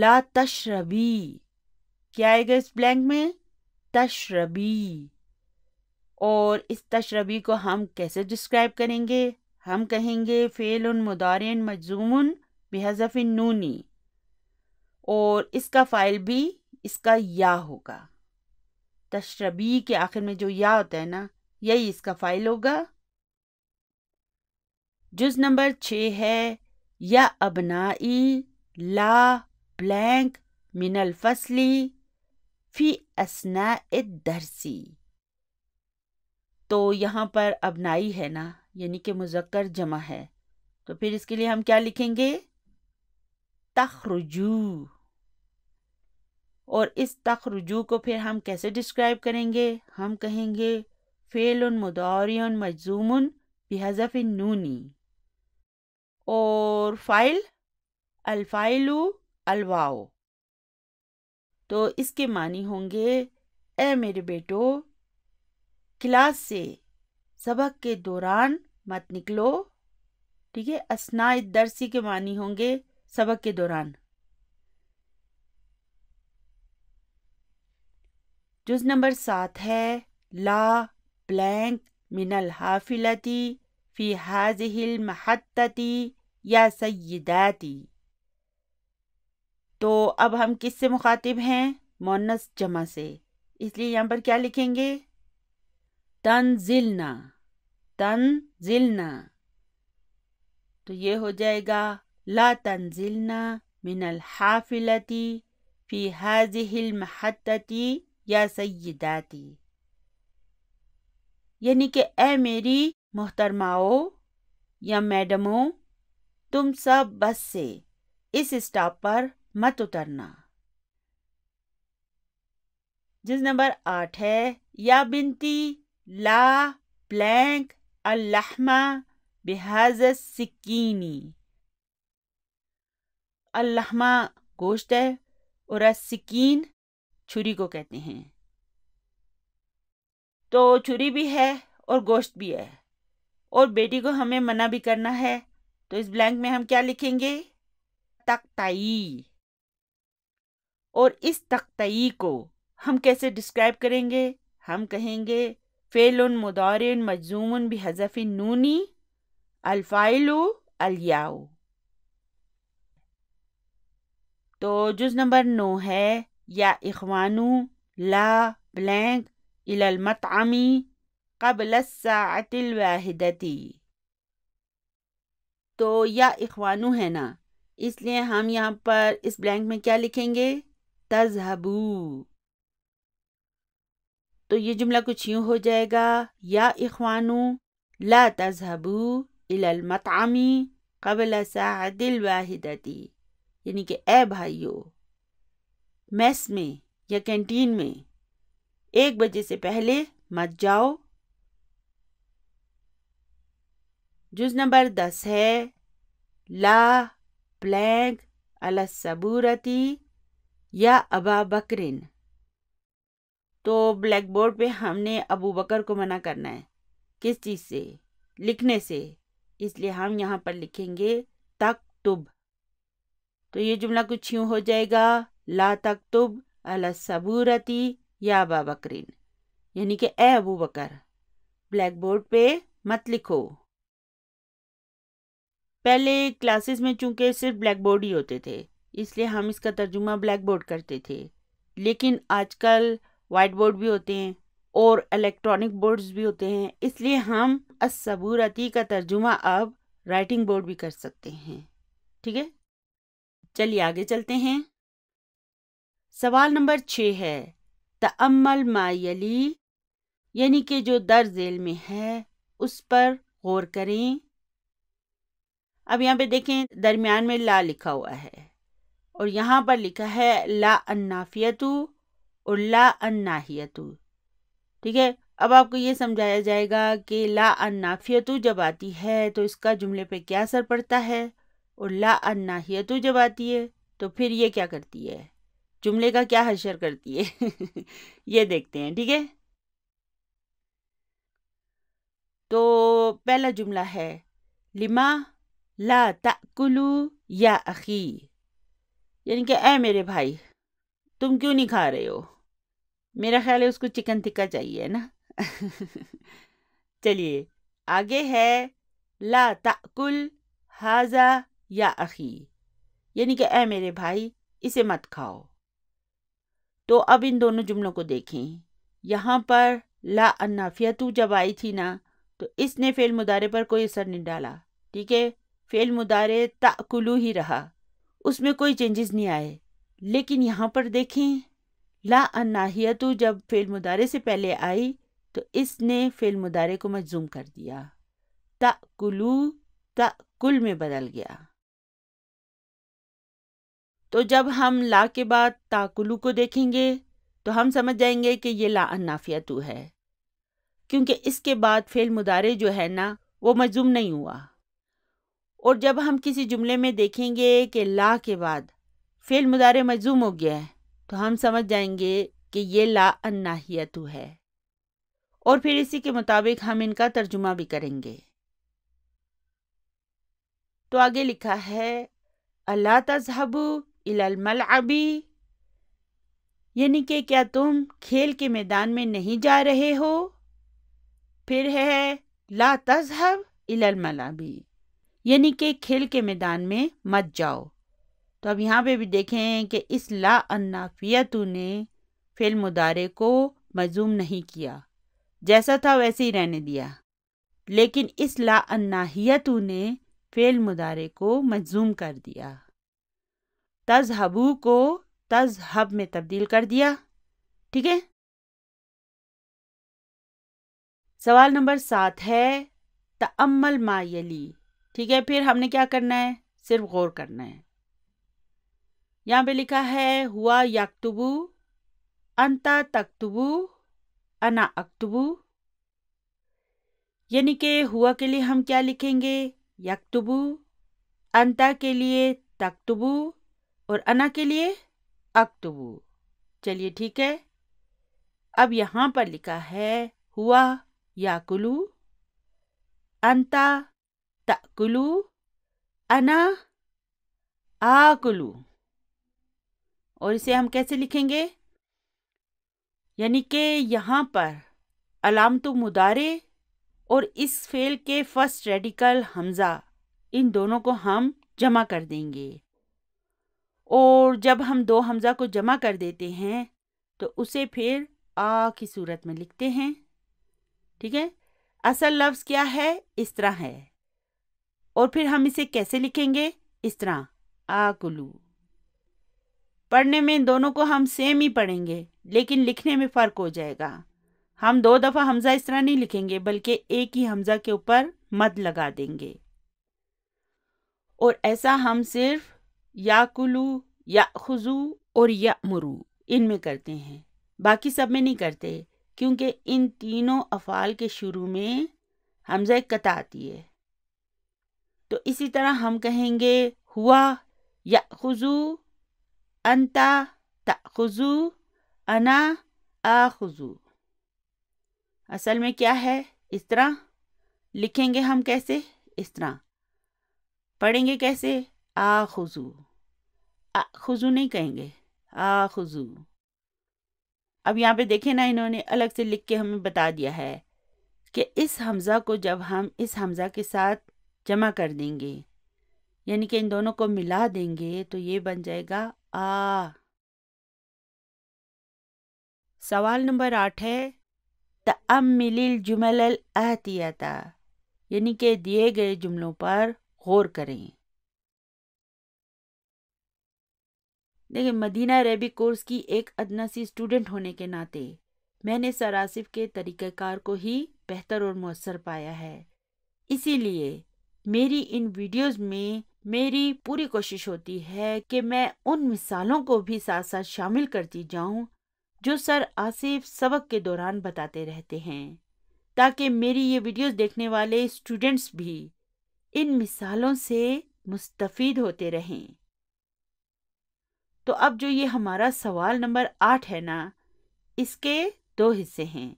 لا تشربی، کیا آئے گا اس بلینک میں؟ تشربی. اور اس تشربی کو ہم کیسے ڈسکرائب کریں گے؟ ہم کہیں گے فعل مضارع مجزوم بحذف النون، اور اس کا فاعل بھی اس کا یا ہوگا. تشربی کے آخر میں جو یا ہوتا ہے نا، یہی اس کا فاعل ہوگا. جز نمبر 6 ہے یا ابنائی لا بلینک من الفصل فی اثناء الدرس. تو یہاں پر ابنائی ہے نا، یعنی کہ مذکر جمع ہے، تو پھر اس کے لیے ہم کیا لکھیں گے؟ تخرجو. اور اس تخرجو کو پھر ہم کیسے ڈسکرائب کریں گے؟ ہم کہیں گے فعل مضارع مجزوم بحذف النون، اور فاعل الفاعل الواو. تو اس کے معنی ہوں گے اے میرے بیٹو کلاس سے سبق کے دوران مت نکلو. ٹھیک ہے، اثناء الدرسی کے معنی ہوں گے سبق کے دوران. جز نمبر 7 ہے لا بلینک من الحافلتی فی هذه المحطتی یا سیداتی. تو اب ہم کس سے مخاطب ہیں؟ مؤنث جمع سے، اس لیے یہاں پر کیا لکھیں گے؟ تنزلنا. تنزلنا. تو یہ ہو جائے گا لا تنزلنا من الحافلتی فی هذه المحطتی یا سیداتی. یعنی کہ اے میری محترماؤ یا میڈموں، تم سب بس سے اس اسٹاپ پر مت اترنا. جز نمبر 8 ہے یا بنتی لا بلینک اللحمہ بهذا السکینی. اللحمہ گوشت ہے اور السکین چھری کو کہتے ہیں. تو چھری بھی ہے اور گوشت بھی ہے، اور بیٹی کو ہمیں منع بھی کرنا ہے، تو اس بلینک میں ہم کیا لکھیں گے؟ تقطعی. اور اس تقطعی کو ہم کیسے ڈسکرائب کریں گے؟ ہم کہیں گے فعل مضارع مجزوم بحذف النون الفاعل الیاء. تو جز نمبر 9 ہے یا اخوانو لا بلینک الی المطعم قبل الساعة الواحدتی. تو یا اخوانو ہے نا، اس لیے ہم یہاں پر اس بلینک میں کیا لکھیں گے؟ تذہبو. تو یہ جملہ کچھ یوں ہو جائے گا یا اخوانو لا تذہبو الی المطعم قبل الساعة الواحدتی. یعنی کہ اے بھائیو، میس میں یا کینٹین میں 1 بجے سے پہلے مت جاؤ. جز نمبر 10 ہے لا بلینک علی السبورتی یا ابا بکرن. تو بلیک بورڈ پہ ہم نے ابو بکر کو منع کرنا ہے. کس چیز سے؟ لکھنے سے. اس لیے ہم یہاں پر لکھیں گے تکتب. تو یہ جملہ کچھ یوں ہو جائے گا لا تکتب علی السبورتی یا ابا بکرین. یعنی کہ اے ابو بکر بلیک بورڈ پہ مت لکھو. پہلے کلاسز میں چونکہ صرف بلیک بورڈ ہی ہوتے تھے، اس لیے ہم اس کا ترجمہ بلیک بورڈ کرتے تھے. لیکن آج کل وائٹ بورڈ بھی ہوتے ہیں اور الیکٹرانک بورڈز بھی ہوتے ہیں، اس لیے ہم السبورتی کا ترجمہ اب رائٹنگ بورڈ بھی کر سکتے ہیں. ٹھیک ہے، چلیے آگے چلتے ہیں. سوال نمبر 6 ہے تأمل ما یلی، یعنی کہ جو در ذیل میں ہے اس پر غور کریں. اب یہاں پہ دیکھیں درمیان میں لا لکھا ہوا ہے، اور یہاں پر لکھا ہے لا النافیتو اور لا الناہیتو. ٹھیک ہے، اب آپ کو یہ سمجھایا جائے گا کہ لا النافیتو جب آتی ہے تو اس کا جملے پہ کیا اثر پڑتا ہے، اور لا الناہیتو جب آتی ہے تو پھر یہ کیا کرتی ہے، جملے کا کیا حشر کرتی ہے. یہ دیکھتے ہیں. ٹھیک ہے، تو پہلا جملہ ہے لما لا تأکلو یا اخی. یعنی کہ اے میرے بھائی تم کیوں نہیں کھا رہے ہو؟ میرا خیال ہے اس کو چکن ٹکا چاہیے نا۔ چلیے آگے ہے لا تأکل ھذا یا اخی، یعنی کہ اے میرے بھائی اسے مت کھاؤ۔ تو اب ان دونوں جملوں کو دیکھیں۔ یہاں پر لا النافیہ جب آئی تھی نا تو اس نے فعل مضارع پر کوئی اثر نہیں ڈالا، ٹھیک ہے، فعل مضارع تأکلو ہی رہا، اس میں کوئی چینجز نہیں آئے۔ لیکن یہاں پر دیکھیں لا الناہیہ جب فعل مضارع سے پہلے آئی تو اس نے فعل مضارع کو مجزوم کر دیا، تأکلو تأکل میں بدل گیا۔ تو جب ہم لا کے بعد تاکلو کو دیکھیں گے تو ہم سمجھ جائیں گے کہ یہ لا النافیہ ہے، کیونکہ اس کے بعد فعل مضارع جو ہے نا وہ مجزوم نہیں ہوا۔ اور جب ہم کسی جملے میں دیکھیں گے کہ لا کے بعد فعل مضارع مجزوم ہو گیا ہے تو ہم سمجھ جائیں گے کہ یہ لا الناہیہ ہے، اور پھر اسی کے مطابق ہم ان کا ترجمہ بھی کریں گے۔ تو آگے لکھا ہے الا تذهبوا الی الملعب، یعنی کہ کیا تم کھیل کے میدان میں نہیں جا رہے ہو؟ پھر ہے لا تذهب الی الملعب، یعنی کہ کھیل کے میدان میں مت جاؤ۔ تو اب یہاں پہ بھی دیکھیں کہ اس لا النافیہ نے فعل مضارع کو مجزوم نہیں کیا، جیسا تھا ویسے ہی رہنے دیا، لیکن اس لا الناہیہ نے فعل مضارع کو مجزوم کر دیا، تذہبو کو تذہب میں تبدیل کر دیا، ٹھیک ہے۔ سوال نمبر 7 ہے تأمل ما یلی، ٹھیک ہے، پھر ہم نے کیا کرنا ہے؟ صرف غور کرنا ہے۔ یہاں پہ لکھا ہے ہوا یکتبو، انتا تکتبو، انا اکتبو، یعنی کہ ہوا کے لیے ہم کیا لکھیں گے؟ یکتبو، انتا کے لیے تکتبو، اور انا کے لیے اکتبو۔ چلیے ٹھیک ہے۔ اب یہاں پر لکھا ہے ہوا یاکلو، انتا تأکلو، انا آکلو، اور اسے ہم کیسے لکھیں گے؟ یعنی کہ یہاں پر علامت مضارع اور اس فعل کے فرسٹ ریڈیکل حمزہ، ان دونوں کو ہم جمع کر دیں گے، اور جب ہم دو حمزہ کو جمع کر دیتے ہیں تو اسے پھر آ کی صورت میں لکھتے ہیں، ٹھیک ہے۔ اصل لفظ کیا ہے؟ اس طرح ہے، اور پھر ہم اسے کیسے لکھیں گے؟ اس طرح آکلو۔ پڑھنے میں ان دونوں کو ہم سیم ہی پڑھیں گے، لیکن لکھنے میں فرق ہو جائے گا۔ ہم 2 دفعہ حمزہ اس طرح نہیں لکھیں گے، بلکہ ایک ہی حمزہ کے اوپر مد لگا دیں گے، اور ایسا ہم صرف یاکلو، یاخذو اور یامرو ان میں کرتے ہیں، باقی سب میں نہیں کرتے، کیونکہ ان تینوں افعال کے شروع میں حمزہ قطع آتی ہے۔ تو اسی طرح ہم کہیں گے ہوا یاخذو، انتا تأخذو، انا آخذو۔ اصل میں کیا ہے؟ اس طرح لکھیں گے ہم، کیسے؟ اس طرح پڑھیں گے، کیسے؟ آخذو، آخذو نہیں کہیں گے، آخذو۔ اب یہاں پہ دیکھیں نا، انہوں نے الگ سے لکھ کے ہمیں بتا دیا ہے کہ اس حمزہ کو جب ہم اس حمزہ کے ساتھ جمع کر دیں گے، یعنی کہ ان دونوں کو ملا دیں گے، تو یہ بن جائے گا آ۔ سوال نمبر 8 ہے تأمل الجمل الآتیہ، یعنی کہ دیے گئے جملوں پر غور کریں۔ دیکھیں، مدینہ عربک کورس کی ایک ادنیٰ سی اسٹوڈنٹ ہونے کے ناطے میں نے سر آصف کے طریقہ کار کو ہی بہتر اور مؤثر پایا ہے، اسی لیے میری ان ویڈیوز میں میری پوری کوشش ہوتی ہے کہ میں ان مثالوں کو بھی ساتھ ساتھ شامل کرتی جاؤں جو سر آصف سبق کے دوران بتاتے رہتے ہیں، تاکہ میری یہ ویڈیوز دیکھنے والے اسٹوڈنٹس بھی ان مثالوں سے مستفید ہوتے رہیں۔ تو اب جو یہ ہمارا سوال نمبر 8 ہے نا، اس کے 2 حصے ہیں۔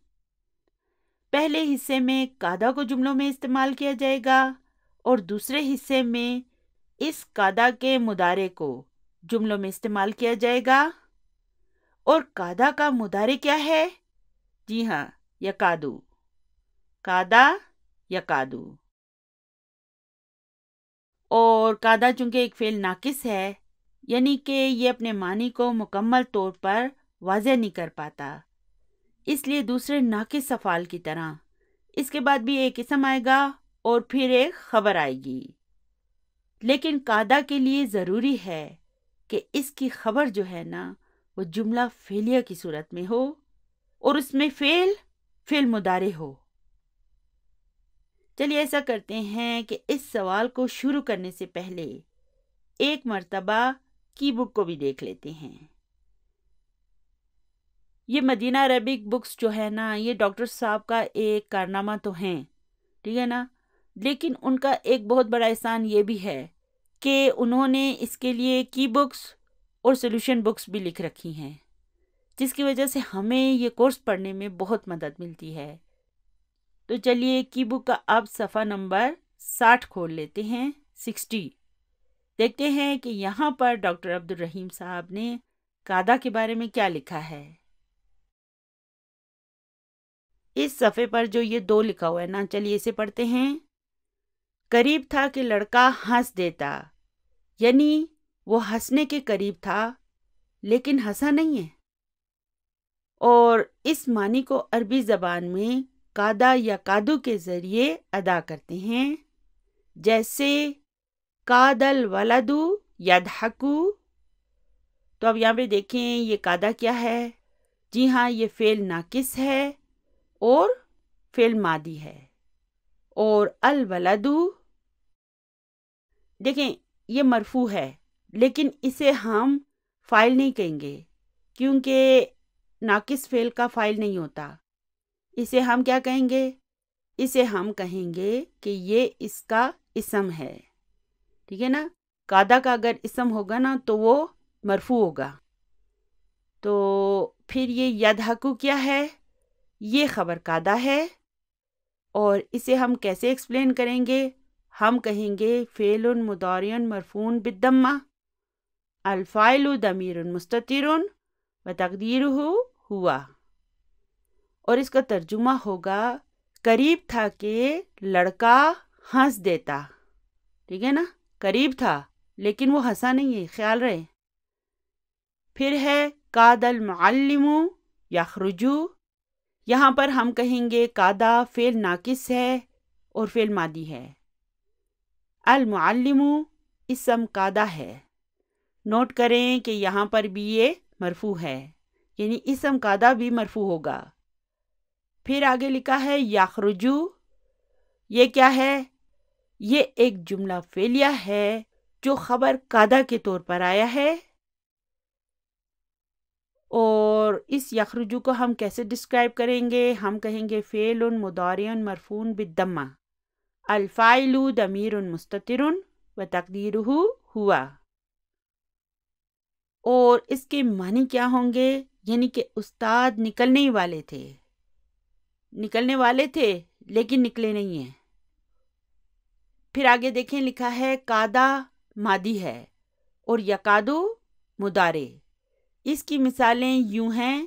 پہلے حصے میں قاعدہ کو جملوں میں استعمال کیا جائے گا، اور دوسرے حصے میں اس قاعدہ کے مضارع کو جملوں میں استعمال کیا جائے گا۔ اور کادا کا مضارع کیا ہے؟ جی ہاں، یکادو، کادا یکادو۔ اور کادا چونکہ ایک فعل ناقص ہے، یعنی کہ یہ اپنے معنی کو مکمل طور پر واضح نہیں کر پاتا، اس لیے دوسرے ناقص افعال کی طرح اس کے بعد بھی ایک اسم آئے گا اور پھر ایک خبر آئے گی۔ لیکن کادا کے لیے ضروری ہے کہ اس کی خبر جو ہے نا وہ جملہ فعلیہ کی صورت میں ہو اور اس میں فعل مضارع ہو۔ چلیے ایسا کرتے ہیں کہ اس سوال کو شروع کرنے سے پہلے ایک مرتبہ کی بک کو بھی دیکھ لیتے ہیں۔ یہ مدینہ عربک بکس جو ہے نا، یہ ڈاکٹر صاحب کا ایک کارنامہ تو ہیں، ٹھیک ہے نا، لیکن ان کا ایک بہت بڑا احسان یہ بھی ہے کہ انہوں نے اس کے لیے کی بکس اور سولوشن بکس بھی لکھ رکھی ہیں، جس کی وجہ سے ہمیں یہ کورس پڑھنے میں بہت مدد ملتی ہے۔ تو چلیے کی بک کا اب صفحہ نمبر 60 کھول لیتے ہیں، 60۔ دیکھتے ہیں کہ یہاں پر ڈاکٹر عبدالرحیم صاحب نے کادا کے بارے میں کیا لکھا ہے۔ اس صفحے پر جو یہ 2 لکھا ہوا ہے نا، چلیے اسے پڑھتے ہیں۔ قریب تھا کہ لڑکا ہنس دیتا، یعنی وہ ہنسنے کے قریب تھا لیکن ہنسا نہیں ہے۔ اور اس معنی کو عربی زبان میں کادا یا کادو کے ذریعے ادا کرتے ہیں، جیسے کاد الولد یضحک۔ تو اب یہاں پہ دیکھیں یہ کادا کیا ہے؟ جی ہاں، یہ فعل ناقص ہے اور فعل ماضی ہے۔ اور الولد دیکھیں یہ مرفوع ہے، لیکن اسے ہم فاعل نہیں کہیں گے کیونکہ ناقص فعل کا فاعل نہیں ہوتا۔ اسے ہم کیا کہیں گے؟ اسے ہم کہیں گے کہ یہ اس کا اسم ہے، ٹھیک ہے نا۔ کادا کا اگر اسم ہوگا نا تو وہ مرفوع ہوگا۔ تو پھر یہ یضحک کیا ہے؟ یہ خبر کادا ہے، اور اسے ہم کیسے ایکسپلین کریں گے؟ ہم کہیں گے فعل مضارع مرفوع بالضمہ، الفاعل ضمیر مستتر وتقدیرہ ہوا۔ اور اس کا ترجمہ ہوگا قریب تھا کہ لڑکا ہنس دیتا، ٹھیک ہے نا، قریب تھا لیکن وہ ہنسا نہیں ہے، خیال رہے۔ پھر ہے کاد المعلم یخرج، یہاں پر ہم کہیں گے کادا فعل ناقص ہے اور فعل ماضی ہے۔ المعلم اسم کادا ہے، نوٹ کریں کہ یہاں پر بھی یہ مرفوع ہے، یعنی اسم کادا بھی مرفوع ہوگا۔ پھر آگے لکھا ہے یخرج، یہ کیا ہے؟ یہ ایک جملہ فعلیہ ہے جو خبر کادا کے طور پر آیا ہے۔ اور اس یخرج کو ہم کیسے ڈسکرائب کریں گے؟ ہم کہیں گے فعل مضارع مرفوع بالضمہ، الفاعل ضمیر مستتر وتقدیرہ ہوا۔ اور اس کے معنی کیا ہوں گے؟ یعنی کہ استاد نکلنے ہی والے تھے، نکلنے والے تھے لیکن نکلے نہیں ہیں۔ پھر آگے دیکھیں لکھا ہے کادا ماضی ہے اور یکادو مضارع۔ اس کی مثالیں یوں ہیں،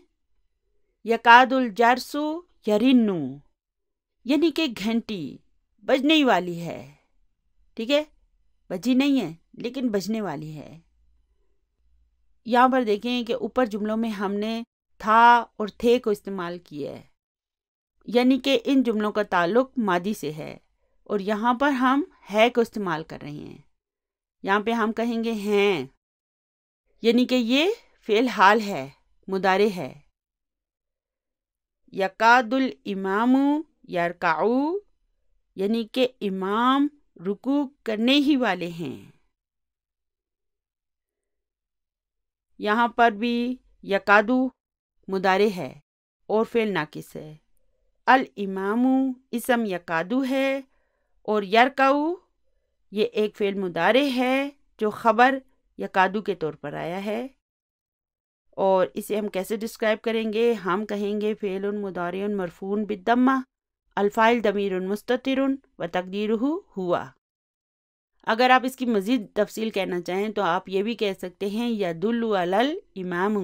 یکاد الجرس یرن، یعنی کہ گھنٹی بجنے ہی والی ہے، ٹھیک ہے، بجی نہیں ہے لیکن بجنے والی ہے۔ یہاں پر دیکھیں کہ اوپر جملوں میں ہم نے تھا اور تھے کو استعمال کیا ہے، یعنی کہ ان جملوں کا تعلق ماضی سے ہے، اور یہاں پر ہم ہے کو استعمال کر رہے ہیں۔ یہاں پہ ہم کہیں گے ہیں، یعنی کہ یہ فعل حال ہے، مضارع ہے۔ یکاد الامام یرکع، یعنی کہ امام رکوع کرنے ہی والے ہیں۔ یہاں پر بھی یکادو مضارع ہے اور فعل ناقص ہے۔ الامام اسم یکادو ہے اور یرکع یہ ایک فعل مضارع ہے جو خبر یکادو کے طور پر آیا ہے۔ اور اسے ہم کیسے ڈسکرائب کریں گے؟ ہم کہیں گے فعل مضارع مرفوع بالضمہ، الفاعل ضمیر مستتر وتقدیرہ ہوا۔ اگر آپ اس کی مزید تفصیل کہنا چاہیں تو آپ یہ بھی کہہ سکتے ہیں یدل علی الامام،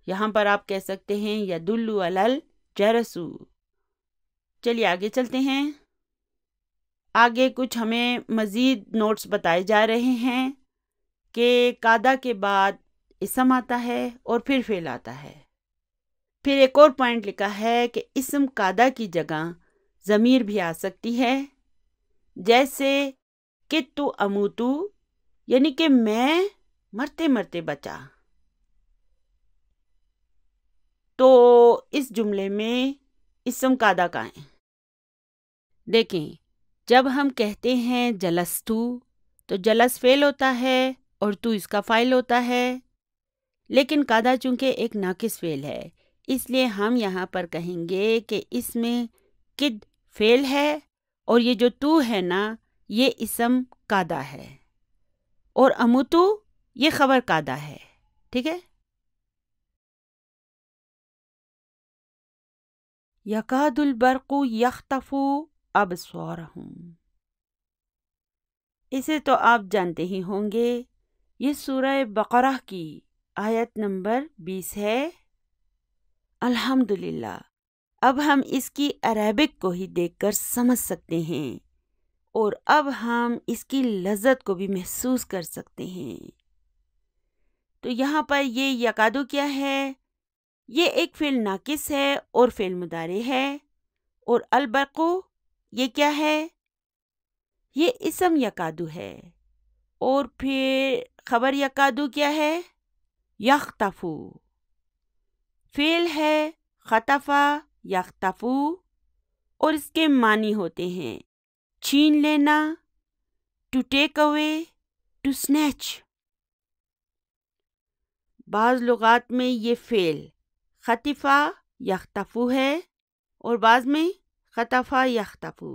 یہاں پر آپ کہہ سکتے ہیں یدل علی الجرس۔ چلیے آگے چلتے ہیں۔ آگے کچھ ہمیں مزید نوٹس بتائے جا رہے ہیں کہ قادہ کے بعد اسم آتا ہے اور پھر فعل آتا ہے۔ پھر ایک اور پوائنٹ لکھا ہے کہ اسم قادہ کی جگہ ضمیر بھی آ سکتی ہے، جیسے کتو اموتو، یعنی کہ میں مرتے مرتے بچا۔ تو اس جملے میں اسم قادہ کا ہے۔ دیکھیں، جب ہم کہتے ہیں جلستو تو جلس فعل ہوتا ہے اور تو اس کا فاعل ہوتا ہے، لیکن قادہ چونکہ ایک ناقص فعل ہے اس لیے ہم یہاں پر کہیں گے کہ اس میں کد فعل ہے اور یہ جو تو ہے نا یہ اسم قادہ ہے، اور اموتو یہ خبر قادہ ہے، ٹھیک ہے۔ یکاد البرق یخطف ابصارہم، اسے تو آپ جانتے ہی ہوں گے، یہ سورہ بقرہ کی آیت نمبر 20 ہے۔ الحمدللہ اب ہم اس کی عربک کو ہی دیکھ کر سمجھ سکتے ہیں اور اب ہم اس کی لذت کو بھی محسوس کر سکتے ہیں۔ تو یہاں پر یہ یکادو کیا ہے؟ یہ ایک فعل ناقص ہے اور فعل مضارع ہے، اور البرقو یہ کیا ہے؟ یہ اسم یکادو ہے، اور پھر خبر یکادو کیا ہے؟ یختفو، فعل ہے خطفا یختفو، اور اس کے معنی ہوتے ہیں چھین لینا، to take away, to snatch. بعض لغات میں یہ فعل خطفا یختفو ہے اور بعض میں خطفا یختفو،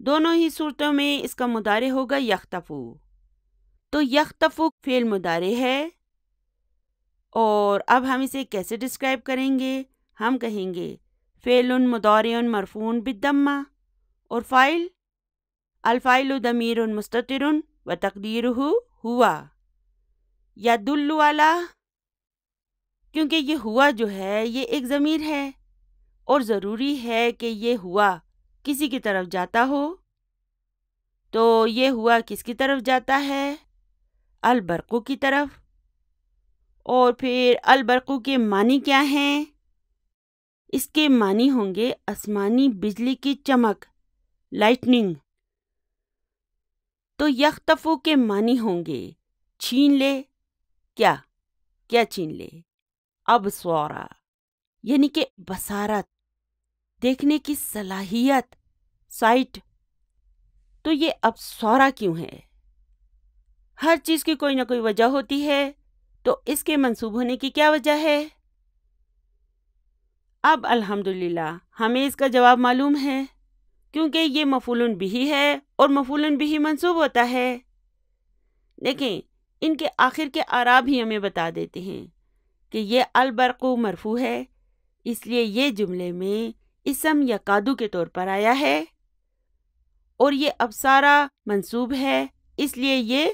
دونوں ہی صورتوں میں اس کا مضارع ہوگا یختفو۔ تو یختفو فعل مضارع ہے، اور اب ہم اسے کیسے ڈسکرائب کریں گے؟ ہم کہیں گے فعل مضارع مرفوع بالضمہ، اور فاعل الفاعل ضمیر مستتر وتقدیرہ ہوا، یدل علی، کیونکہ یہ ہوا جو ہے یہ ایک ضمیر ہے اور ضروری ہے کہ یہ ہوا کسی کی طرف جاتا ہو، تو یہ ہوا کس کی طرف جاتا ہے؟ البرقو کی طرف۔ اور پھر البرقو کے معنی کیا ہیں؟ اس کے معنی ہوں گے آسمانی بجلی کی چمک، لائٹننگ۔ تو یختفو کے معنی ہوں گے چھین لے، کیا چھین لے؟ ابصارا، یعنی کہ بصارت، دیکھنے کی صلاحیت، سائٹ۔ تو یہ ابصارا کیوں ہے؟ ہر چیز کی کوئی نہ کوئی وجہ ہوتی ہے، تو اس کے منسوب ہونے کی کیا وجہ ہے؟ اب الحمدللہ ہمیں اس کا جواب معلوم ہے، کیونکہ یہ مفعول بہ ہے اور مفعول بہ منصوب ہوتا ہے۔ دیکھیں ان کے آخر کے اعراب ہی ہمیں بتا دیتے ہیں کہ یہ البرقو مرفوع ہے، اس لیے یہ جملے میں اسم یکادو کے طور پر آیا ہے، اور یہ ابصارا منصوب ہے، اس لیے یہ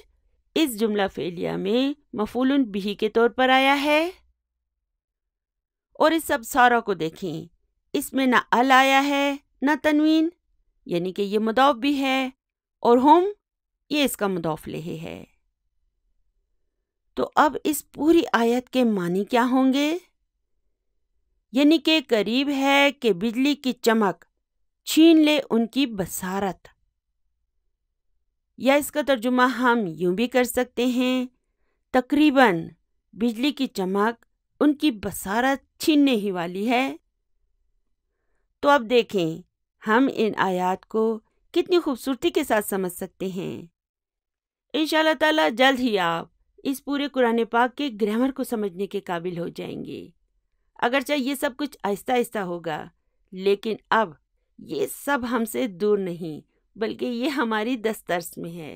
اس جملہ فعلیہ میں مفعول بہ کے طور پر آیا ہے۔ اور اس ابصارا کو دیکھیں، اس میں نہ ال آیا ہے نہ تنوین، یعنی کہ یہ مضاف بھی ہے، اور ہم یہ اس کا مضاف الیہ ہے۔ تو اب اس پوری آیت کے معنی کیا ہوں گے؟ یعنی کہ قریب ہے کہ بجلی کی چمک چھین لے ان کی بصارت، یا اس کا ترجمہ ہم یوں بھی کر سکتے ہیں تقریباً بجلی کی چمک ان کی بصارت چھیننے ہی والی ہے۔ تو اب دیکھیں ہم ان آیات کو کتنی خوبصورتی کے ساتھ سمجھ سکتے ہیں۔ انشاءاللہ تعالی جلد ہی آپ اس پورے قرآن پاک کے گرامر کو سمجھنے کے قابل ہو جائیں گے، اگرچہ یہ سب کچھ آہستہ آہستہ ہوگا، لیکن اب یہ سب ہم سے دور نہیں بلکہ یہ ہماری دسترس میں ہے،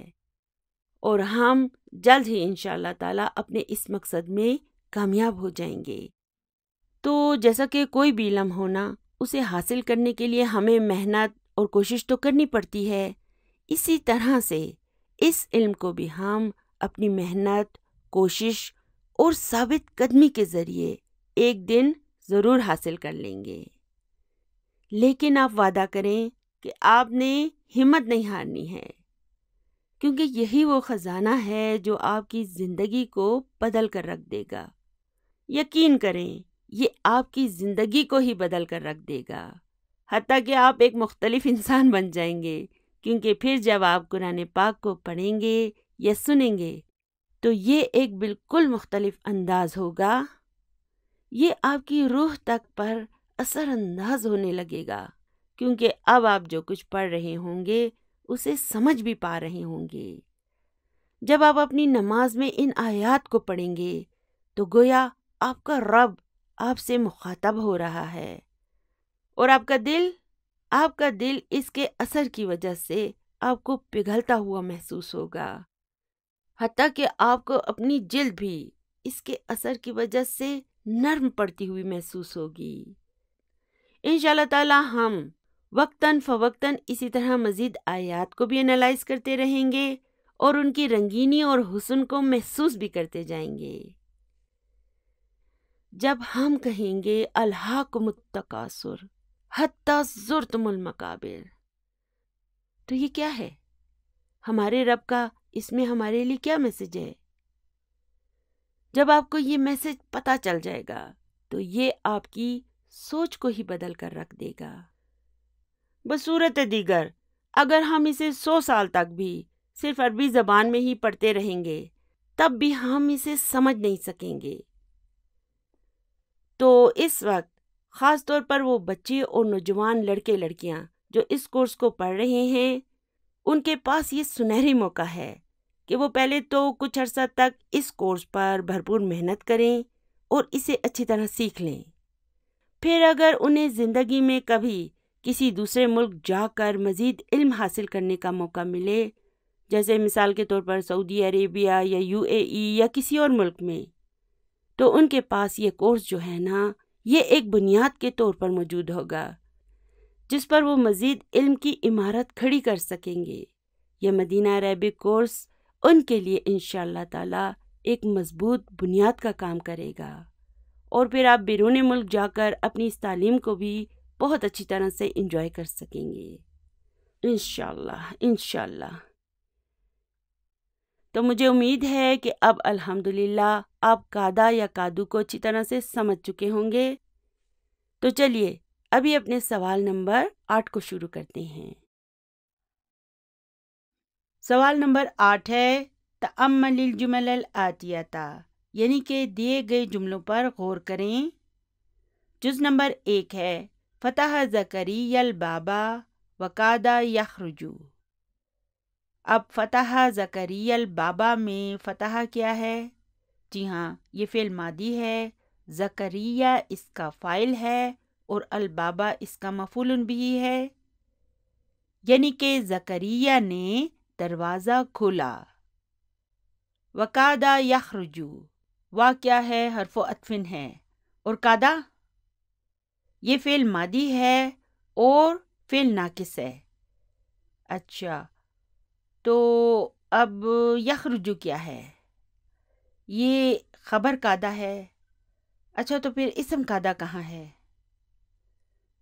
اور ہم جلد ہی انشاءاللہ تعالی اپنے اس مقصد میں کامیاب ہو جائیں گے۔ تو جیسا کہ کوئی بھی علم ہونا، اسے حاصل کرنے کے لیے ہمیں محنت اور کوشش تو کرنی پڑتی ہے، اسی طرح سے اس علم کو بھی ہم اپنی محنت، کوشش اور ثابت قدمی کے ذریعے ایک دن ضرور حاصل کر لیں گے۔ لیکن آپ وعدہ کریں کہ آپ نے ہمت نہیں ہارنی ہے، کیونکہ یہی وہ خزانہ ہے جو آپ کی زندگی کو بدل کر رکھ دے گا۔ یقین کریں، یہ آپ کی زندگی کو ہی بدل کر رکھ دے گا، حتیٰ کہ آپ ایک مختلف انسان بن جائیں گے، کیونکہ پھر جب آپ قرآن پاک کو پڑھیں گے یا سنیں گے تو یہ ایک بالکل مختلف انداز ہوگا۔ یہ آپ کی روح تک پر اثر انداز ہونے لگے گا، کیونکہ اب آپ جو کچھ پڑھ رہے ہوں گے اسے سمجھ بھی پا رہے ہوں گے۔ جب آپ اپنی نماز میں ان آیات کو پڑھیں گے تو گویا آپ کا رب آپ سے مخاطب ہو رہا ہے، اور آپ کا دل اس کے اثر کی وجہ سے آپ کو پگھلتا ہوا محسوس ہوگا، حتیٰ کہ آپ کو اپنی جلد بھی اس کے اثر کی وجہ سے نرم پڑتی ہوئی محسوس ہوگی۔ انشاءاللہ تعالی ہم وقتاً فوقتاً اسی طرح مزید آیات کو بھی انالائز کرتے رہیں گے اور ان کی رنگینی اور حسن کو محسوس بھی کرتے جائیں گے۔ جب ہم کہیں گے الہاکم التکاثر حتی زرتم المقابر، تو یہ کیا ہے؟ ہمارے رب کا اس میں ہمارے لیے کیا میسج ہے؟ جب آپ کو یہ میسج پتہ چل جائے گا تو یہ آپ کی سوچ کو ہی بدل کر رکھ دے گا۔ بصورت دیگر اگر ہم اسے 100 سال تک بھی صرف عربی زبان میں ہی پڑھتے رہیں گے تب بھی ہم اسے سمجھ نہیں سکیں گے۔ تو اس وقت خاص طور پر وہ بچے اور نوجوان لڑکے لڑکیاں جو اس کورس کو پڑھ رہے ہیں، ان کے پاس یہ سنہری موقع ہے کہ وہ پہلے تو کچھ عرصہ تک اس کورس پر بھرپور محنت کریں اور اسے اچھی طرح سیکھ لیں۔ پھر اگر انہیں زندگی میں کبھی کسی دوسرے ملک جا کر مزید علم حاصل کرنے کا موقع ملے، جیسے مثال کے طور پر سعودی عربیہ یا UAE یا کسی اور ملک میں، تو ان کے پاس یہ کورس جو ہے نا، یہ ایک بنیاد کے طور پر موجود ہوگا جس پر وہ مزید علم کی عمارت کھڑی کر سکیں گے۔ یہ مدینہ عربک کورس ان کے لیے انشاءاللہ تعالی ایک مضبوط بنیاد کا کام کرے گا، اور پھر آپ بیرون ملک جا کر اپنی اس تعلیم کو بھی بہت اچھی طرح سے انجوائے کر سکیں گے انشاءاللہ۔ تو مجھے امید ہے کہ اب الحمدللہ آپ قاعدہ یا قادو کو اچھی طرح سے سمجھ چکے ہوں گے۔ تو چلیے ابھی اپنے سوال نمبر 8 کو شروع کرتے ہیں۔ سوال نمبر 8 ہے تأمل الجمل الآتیہ، یعنی کہ دیے گئے جملوں پر غور کریں۔ جز نمبر 1 ہے فتح زکریا البابا وکاد یخرج۔ اب فتح زکریا البابا میں فتح کیا ہے؟ جی ہاں، یہ فعل ماضی ہے، زکریا اس کا فاعل ہے اور البابا اس کا مفعول بھی ہے، یعنی کہ زکریا نے دروازہ کھولا۔ وکاد یخرج، وا کیا ہے؟ حرف عطف ہے، اور کادا یہ فعل ماضی ہے اور فعل ناقص ہے۔ اچھا، تو اب یخرج کیا ہے؟ یہ خبر کادا ہے۔ اچھا، تو پھر اسم کادا کہاں ہے؟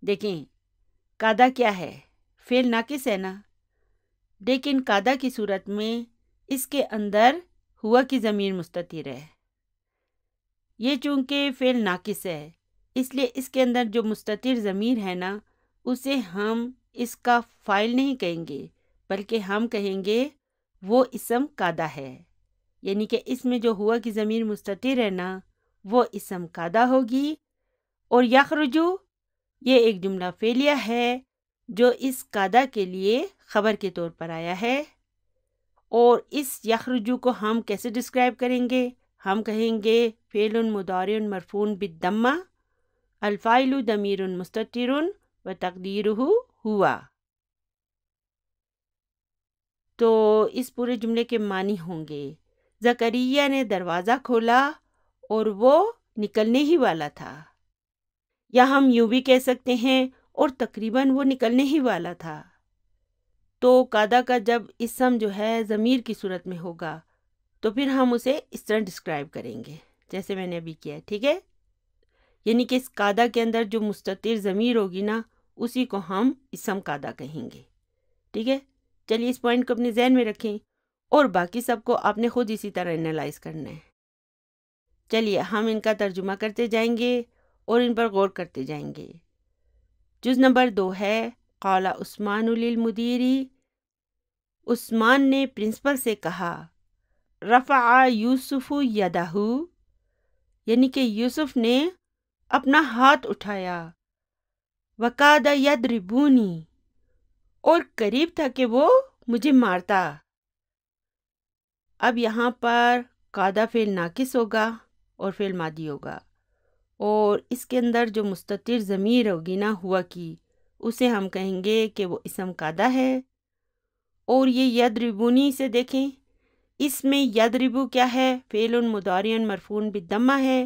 دیکھیں، کادا کیا ہے؟ فعل ناقص ہے نا، لیکن کادا کی صورت میں اس کے اندر ہوا کی ضمیر مستتر ہے۔ یہ چونکہ فعل ناقص ہے اس لیے اس کے اندر جو مستتر ضمیر ہے نا، اسے ہم اس کا فاعل نہیں کہیں گے، بلکہ ہم کہیں گے وہ اسم کادا ہے، یعنی کہ اس میں جو ہوا کی ضمیر مستتر ہے نا وہ اسم کادا ہوگی۔ اور یخرجو یہ ایک جملہ فعلیہ ہے جو اس کادا کے لیے خبر کے طور پر آیا ہے، اور اس یخرجو کو ہم کیسے ڈسکرائب کریں گے؟ ہم کہیں گے فعل مضارع مرفوع بالضمہ، الفاعل ضمیر مستتر وتقدیرہ ہوا۔ تو اس پورے جملے کے معنی ہوں گے زکریا نے دروازہ کھولا اور وہ نکلنے ہی والا تھا، یا ہم یوں بھی کہہ سکتے ہیں اور تقریباً وہ نکلنے ہی والا تھا۔ تو قادہ کا جب اسم جو ہے ضمیر کی صورت میں ہوگا تو پھر ہم اسے اس طرح ڈسکرائب کریں گے جیسے میں نے ابھی کیا ہے، ٹھیک ہے؟ یعنی کہ اس قادہ کے اندر جو مستتر ضمیر ہوگی نا اسی کو ہم اسم قادہ کہیں گے، ٹھیک ہے؟ چلیے اس پوائنٹ کو اپنے ذہن میں رکھیں اور باقی سب کو آپ نے خود اسی طرح انالائز کرنا ہے۔ چلیے ہم ان کا ترجمہ کرتے جائیں گے اور ان پر غور کرتے جائیں گے۔ جز نمبر 2 ہے قال عثمان للمدیری، عثمان نے پرنسپل سے کہا، رفع یوسف یدہ، یعنی کہ یوسف نے اپنا ہاتھ اٹھایا، وکاد یضربونی، اور قریب تھا کہ وہ مجھے مارتا۔ اب یہاں پر قادہ فعل ناقص ہوگا اور فعل ماضی ہوگا، اور اس کے اندر جو مستتر ضمیر ہوگی نا ہوا کی، اسے ہم کہیں گے کہ وہ اسم قادہ ہے۔ اور یہ یضربونی سے دیکھیں، اس میں یضربو کیا ہے؟ فعل مضارع مرفوع بالضمہ ہے،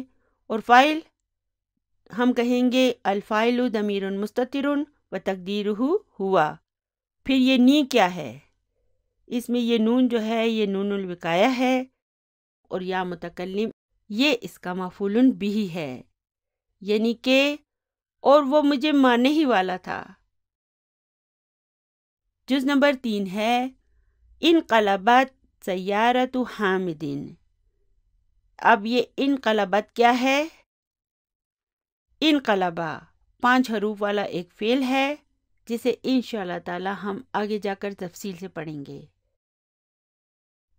اور فاعل ہم کہیں گے الفاعل ضمیر مستتر وتقدیرہ ہوا۔ پھر یہ نی کیا ہے؟ اس میں یہ نون جو ہے یہ نون الوقایہ ہے، اور یا متکلم یہ اس کا مفعول بھی ہے، یعنی کہ اور وہ مجھے مارنے ہی والا تھا۔ جز نمبر 3 ہے انقلبت سیارت حامد۔ اب یہ انقلبت کیا ہے؟ انقلبہ 5 حروف والا ایک فعل ہے جسے انشاءاللہ تعالی ہم آگے جا کر تفصیل سے پڑھیں گے،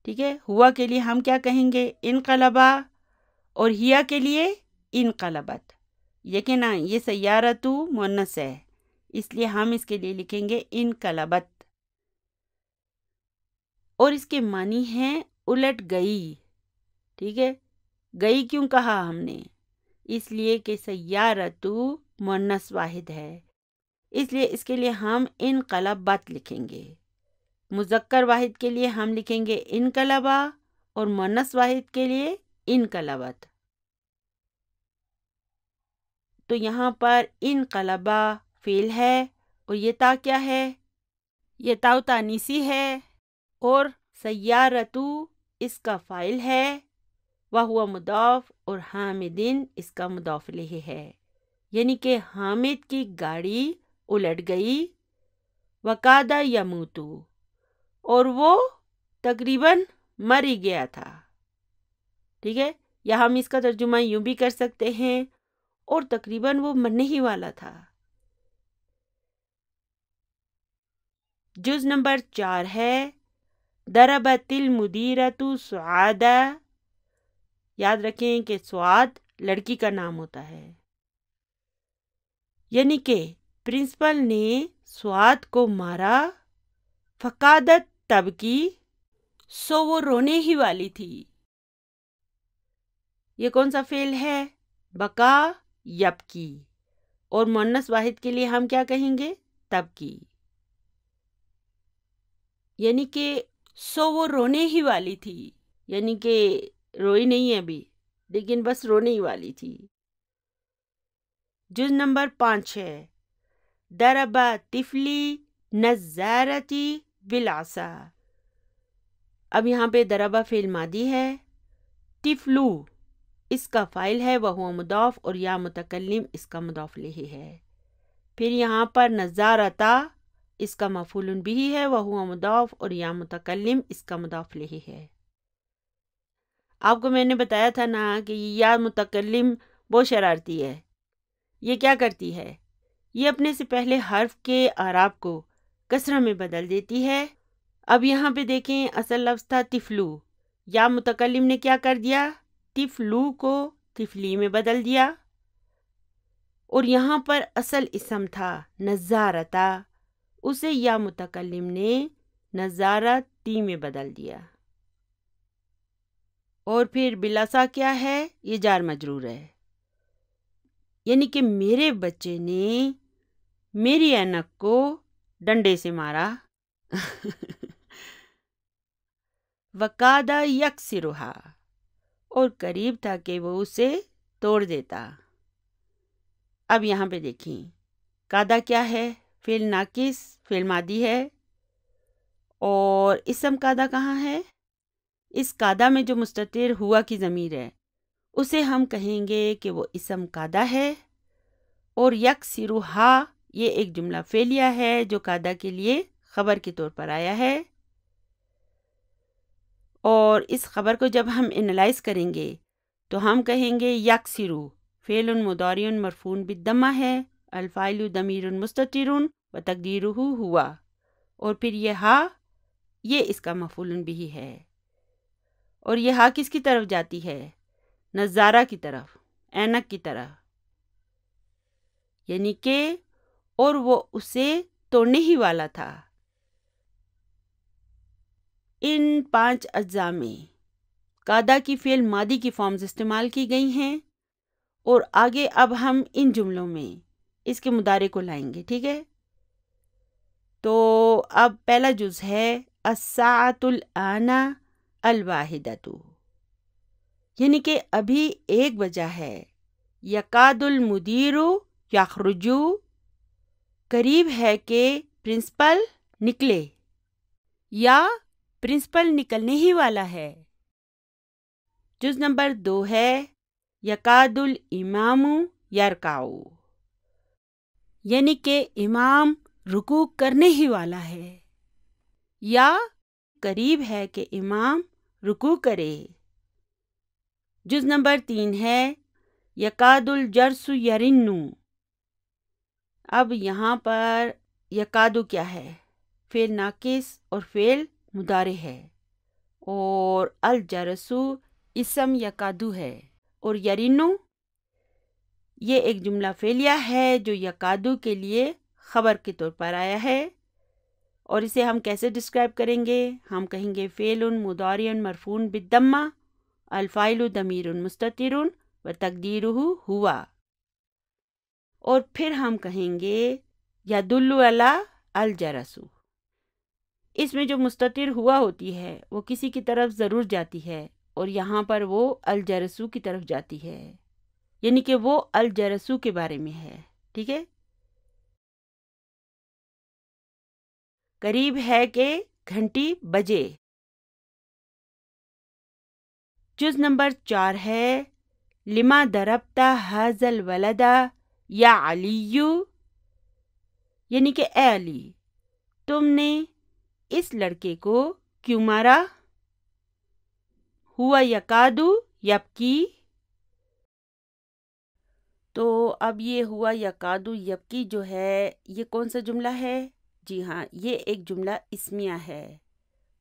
ٹھیک ہے؟ ہوا کے لیے ہم کیا کہیں گے؟ انقلبہ، اور ہیا کے لیے انقلبت۔ یقینا یہ سیارتو مؤنث ہے، اس لیے ہم اس کے لیے لکھیں گے انقلبت، اور اس کے معنی ہیں الٹ گئی، ٹھیک ہے؟ گئی کیوں کہا ہم نے؟ اس لیے کہ سیارتو مؤنث واحد ہے، اس لیے اس کے لیے ہم انقلبت لکھیں گے۔ مذکر واحد کے لیے ہم لکھیں گے انقلبہ، اور مؤنث واحد کے لیے انقلبت۔ تو یہاں پر انقلبہ فعل ہے، اور یہ تا کیا ہے؟ یہ تاؤ تانیسی ہے، اور سیارتو اس کا فاعل ہے، وہو مضاف، اور حامدین اس کا مضاف الیہ ہے، یعنی کہ حامد کی گاڑی الٹ گئی، وقاد یموتو، اور وہ تقریباً مر ہی گیا تھا، ٹھیک ہے؟ یا ہم اس کا ترجمہ یوں بھی کر سکتے ہیں، اور تقریباً وہ مرنے ہی والا تھا۔ جز نمبر 4 ہے ضربت المدیرۃ سعادہ۔ یاد رکھیں کہ سعاد لڑکی کا نام ہوتا ہے، یعنی کہ پرنسپل نے سعاد کو مارا، فقادت تبکی، سو وہ رونے ہی والی تھی۔ یہ کون سا فعل ہے؟ بقا یبکی، اور مؤنث واحد کے لیے ہم کیا کہیں گے؟ تبکی، یعنی کہ سو وہ رونے ہی والی تھی، یعنی کہ روئی نہیں ہے ابھی، لیکن بس رونے ہی والی تھی۔ جز نمبر 5 ہے ضرب طفلی نظارتی بالعصا۔ اب یہاں پہ ضربہ فعل ماضی ہے، طفلو اس کا فاعل ہے، وہو مضاف، اور یا متکلم اس کا مضاف الیہ ہے۔ پھر یہاں پر نظارتا اس کا مفعول بھی ہے، وہو مضاف، اور یا متکلم اس کا مضاف الیہ ہے۔ آپ کو میں نے بتایا تھا نا کہ یا متکلم بہت شرارتی ہے۔ یہ کیا کرتی ہے؟ یہ اپنے سے پہلے حرف کے اعراب کو کسرہ میں بدل دیتی ہے۔ اب یہاں پہ دیکھیں اصل لفظ تھا طفلو، یا متکلم نے کیا کر دیا؟ طفلو کو طفلی میں بدل دیا، اور یہاں پر اصل اسم تھا نظارتا، اسے یا متکلم نے نظارتی میں بدل دیا۔ اور پھر بلاسا کیا ہے؟ یہ جار مجرور ہے، یعنی کہ میرے بچے نے میری اینک کو ڈنڈے سے مارا۔ وقادہ یکسرھا، اور قریب تھا کہ وہ اسے توڑ دیتا۔ اب یہاں پہ دیکھیں قادہ کیا ہے؟ فعل ناقص، فعل ماضی ہے، اور اسم قادہ کہاں ہے؟ اس قادہ میں جو مستتر ہوا کی ضمیر ہے اسے ہم کہیں گے کہ وہ اسم قادہ ہے، اور یکسرھا یہ ایک جملہ فعلیہ ہے جو قادہ کے لیے خبر کے طور پر آیا ہے، اور اس خبر کو جب ہم انالائز کریں گے تو ہم کہیں گے یکسرو فعل مضارع مرفوع بالضمہ ہے، الفاعل ضمیر مستتر و تقدیرہ ہوا، اور پھر یہ ہا یہ اس کا مفعول بھی ہے، اور یہ ہا کس کی طرف جاتی ہے؟ نظارہ کی طرف، اینک کی طرف، یعنی کہ اور وہ اسے توڑنے ہی والا تھا۔ ان 5 اجزاء میں قادہ کی فعل ماضی کی فارمز استعمال کی گئی ہیں، اور آگے اب ہم ان جملوں میں اس کے مضارع کو لائیں گے، ٹھیک ہے؟ تو اب پہلا جز ہے الساعۃ الآن الواحدۃ، یعنی کہ ابھی 1 بجا ہے، یکاد المدیر یخرج قریب ہے کہ پرنسپل نکلے، یا پرنسپل نکلنے ہی والا ہے۔ جز نمبر 2 ہے یکاد الامام یرکع، یعنی کہ امام رکوع کرنے ہی والا ہے، یا قریب ہے کہ امام رکوع کرے۔ جز نمبر 3 ہے یکاد الجرس یرن، اب یہاں پر یکادو کیا ہے؟ فعل ناقص اور فعل مضارع ہے، اور الجرسو اسم یکادو ہے، اور یرینو یہ ایک جملہ فعلیہ ہے جو یکادو کے لیے خبر کے طور پر آیا ہے، اور اسے ہم کیسے ڈسکرائب کریں گے؟ ہم کہیں گے فعل مضارع مرفوع بالضمہ، الفاعل ضمیر مستتر و تقدیرہ ہوا، اور پھر ہم کہیں گے یدل علی الجرس، اس میں جو مستتر ہوا ہوتی ہے وہ کسی کی طرف ضرور جاتی ہے، اور یہاں پر وہ الجرسو کی طرف جاتی ہے، یعنی کہ وہ الجرسو کے بارے میں ہے، ٹھیک ہے؟ قریب ہے کہ گھنٹی بجے۔ جز نمبر 4 ہے لما ضربت ھذا الولد یا علی، یعنی کہ اے علی تم نے اس لڑکے کو کیوں مارا؟ ہوا یکادو یبکی، تو اب یہ ہوا یکادو یبکی جو ہے یہ کون سا جملہ ہے؟ جی ہاں، یہ ایک جملہ اسمیہ ہے،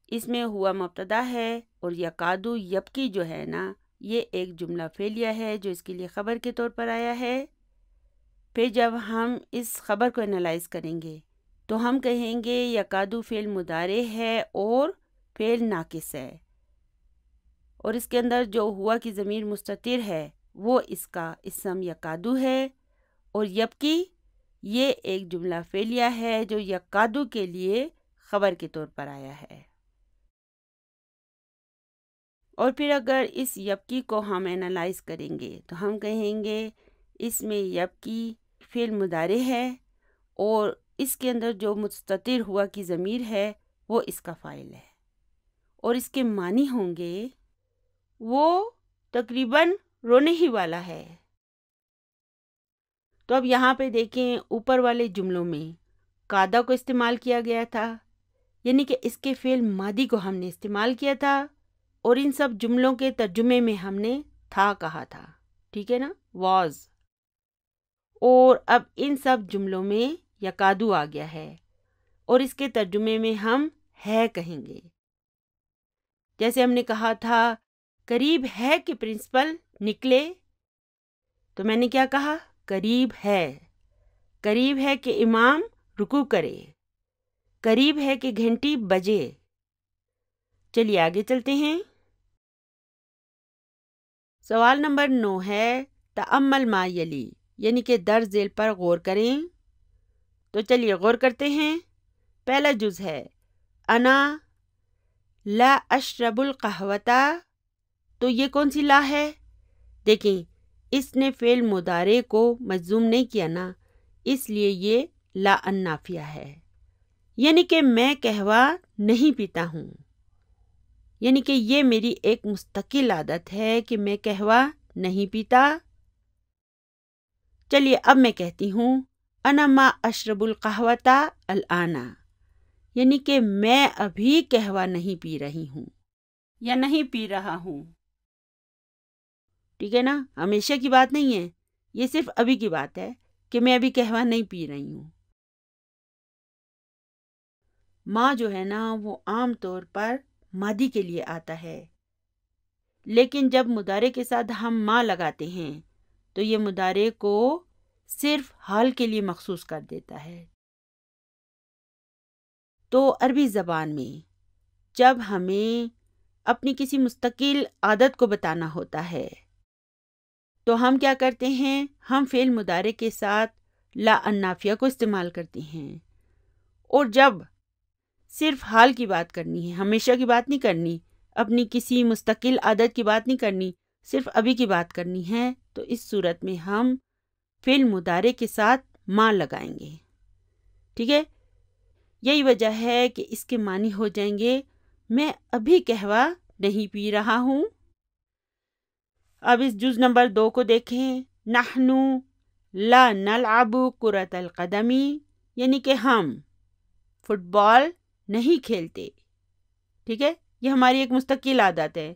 اس میں ہوا مبتدا ہے، اور یکادو یبکی جو ہے نا یہ ایک جملہ فعلیہ ہے جو اس کے لیے خبر کے طور پر آیا ہے۔ پھر جب ہم اس خبر کو انالائز کریں گے تو ہم کہیں گے یکادو فعل مضارع ہے اور فعل ناقص ہے، اور اس کے اندر جو ہوا کی ضمیر مستتر ہے وہ اس کا اسم یکادو ہے، اور یبکی یہ ایک جملہ فعلیہ ہے جو یکادو کے لیے خبر کے طور پر آیا ہے۔ اور پھر اگر اس یبکی کو ہم انالائز کریں گے تو ہم کہیں گے اس میں یبکی فعل مضارع ہے، اور اس کے اندر جو مستتر ہوا کی ضمیر ہے وہ اس کا فاعل ہے، اور اس کے معنی ہوں گے وہ تقریباً رونے ہی والا ہے۔ تو اب یہاں پہ دیکھیں اوپر والے جملوں میں قادہ کو استعمال کیا گیا تھا، یعنی کہ اس کے فعل ماضی کو ہم نے استعمال کیا تھا، اور ان سب جملوں کے ترجمے میں ہم نے تھا کہا تھا، ٹھیک ہے نا، واز، اور اب ان سب جملوں میں یکادو آ گیا ہے، اور اس کے ترجمے میں ہم ہے کہیں گے۔ جیسے ہم نے کہا تھا قریب ہے کہ پرنسپل نکلے، تو میں نے کیا کہا؟ قریب ہے کہ امام رکوع کرے، قریب ہے کہ گھنٹی بجے۔ چلیے آگے چلتے ہیں۔ سوال نمبر 9 ہے تأمل ما یلی، یعنی کہ درج ذیل پر غور کریں۔ تو چلیے غور کرتے ہیں۔ پہلا جز ہے انا لا اشرب القہوۃ، تو یہ کون سی لا ہے؟ دیکھیں اس نے فعل مضارع کو مجزوم نہیں کیا نا، اس لیے یہ لا النافیہ ہے، یعنی کہ میں قہوہ نہیں پیتا ہوں، یعنی کہ یہ میری ایک مستقل عادت ہے کہ میں قہوہ نہیں پیتا۔ چلیے اب میں کہتی ہوں انا ما اشرب القہوۃ الآن، یعنی کہ میں ابھی قہوہ نہیں پی رہی ہوں یا نہیں پی رہا ہوں۔ ٹھیک ہے نا، ہمیشہ کی بات نہیں ہے، یہ صرف ابھی کی بات ہے کہ میں ابھی قہوہ نہیں پی رہی ہوں۔ ماں جو ہے نا وہ عام طور پر ماضی کے لیے آتا ہے، لیکن جب مضارع کے ساتھ ہم ماں لگاتے ہیں تو یہ مضارع کو صرف حال کے لیے مخصوص کر دیتا ہے۔ تو عربی زبان میں جب ہمیں اپنی کسی مستقل عادت کو بتانا ہوتا ہے تو ہم کیا کرتے ہیں، ہم فعل مضارع کے ساتھ لا النافیہ کو استعمال کرتے ہیں، اور جب صرف حال کی بات کرنی ہے، ہمیشہ کی بات نہیں کرنی، اپنی کسی مستقل عادت کی بات نہیں کرنی، صرف ابھی کی بات کرنی ہے، تو اس صورت میں ہم فعل مضارع کے ساتھ ما لگائیں گے۔ ٹھیک ہے، یہی وجہ ہے کہ اس کے معنی ہو جائیں گے میں ابھی قہوہ نہیں پی رہا ہوں۔ اب اس جز نمبر 2 کو دیکھیں، نحنو لا نلعب کرۃ القدم، یعنی کہ ہم فٹ بال نہیں کھیلتے۔ ٹھیک ہے، یہ ہماری ایک مستقل عادت ہے